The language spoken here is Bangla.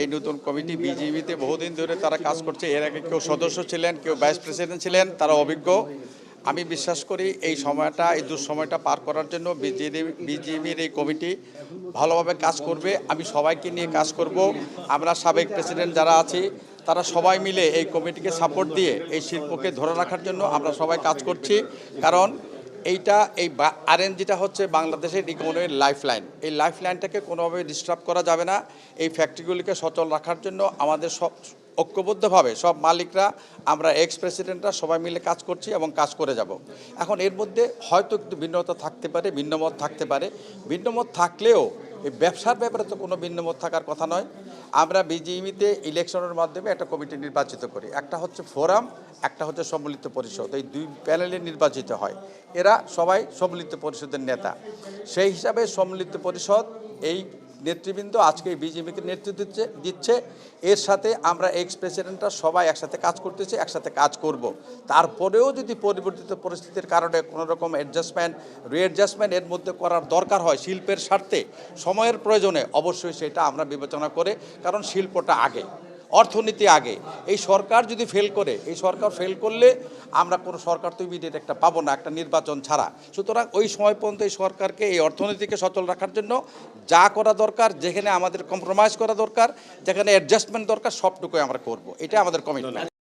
এই নতুন কমিটি বিজিবিতে বহুদিন ধরে তারা কাজ করছে। এর আগে কেউ সদস্য ছিলেন, কেউ ভাইস প্রেসিডেন্ট ছিলেন, তারা অভিজ্ঞ। আমি বিশ্বাস করি এই সময়টা, এই দুঃসময়টা পার করার জন্য বিজিবির এই কমিটি ভালোভাবে কাজ করবে। আমি সবাইকে নিয়ে কাজ করব। আমরা সাবেক প্রেসিডেন্ট যারা আছি তারা সবাই মিলে এই কমিটিকে সাপোর্ট দিয়ে এই শিল্পকে ধরে রাখার জন্য আমরা সবাই কাজ করছি। কারণ এই আরএনজিটা হচ্ছে বাংলাদেশের ইকোনমির লাইফলাইন। এই লাইফলাইনটাকে কোনোভাবে ডিস্টার্ব করা যাবে না। এই ফ্যাক্টরিগুলিকে সচল রাখার জন্য আমাদের সব ঐক্যবদ্ধভাবে সব মালিকরা, আমরা এক্স প্রেসিডেন্টরা সবাই মিলে কাজ করছি এবং কাজ করে যাব। এখন এর মধ্যে হয়তো একটু ভিন্নতা থাকতে পারে, ভিন্নমত থাকতে পারে। ভিন্নমত থাকলেও এই ব্যবসার ব্যাপারে তো কোনো ভিন্নমত থাকার কথা নয়। আমরা বিজিএমইতে ইলেকশনের মাধ্যমে একটা কমিটি নির্বাচিত করি। একটা হচ্ছে ফোরাম, একটা হচ্ছে সম্মিলিত পরিষদ। এই দুই প্যানেলে নির্বাচিত হয়। এরা সবাই সম্মিলিত পরিষদের নেতা। সেই হিসাবে সম্মিলিত পরিষদ এই নেতৃবৃন্দ আজকে বিজেপিকে নেতৃত্ব দিচ্ছে। এর সাথে আমরা এক্স প্রেসিডেন্টরা সবাই একসাথে কাজ করতেছি, একসাথে কাজ করব। তারপরেও যদি পরিবর্তিত পরিস্থিতির কারণে কোনো রকম রিঅ্যাডজাস্টমেন্ট এর মধ্যে করার দরকার হয় শিল্পের স্বার্থে, সময়ের প্রয়োজনে, অবশ্যই সেটা আমরা বিবেচনা করে, কারণ শিল্পটা আগে, অর্থনীতি আগে। এই সরকার যদি ফেল করে, এই সরকার ফেল করলে আমরা কোনো সরকার তো ইমিডিয়েট একটা পাবো না, একটা নির্বাচন ছাড়া। সুতরাং ওই সময় পর্যন্ত এই সরকারকে, এই অর্থনীতিকে সচল রাখার জন্য যা করা দরকার, যেখানে আমাদের কম্প্রোমাইজ করা দরকার, যেখানে অ্যাডজাস্টমেন্ট দরকার, সবটুকুই আমরা করব। এটা আমাদের কমিটমেন্ট।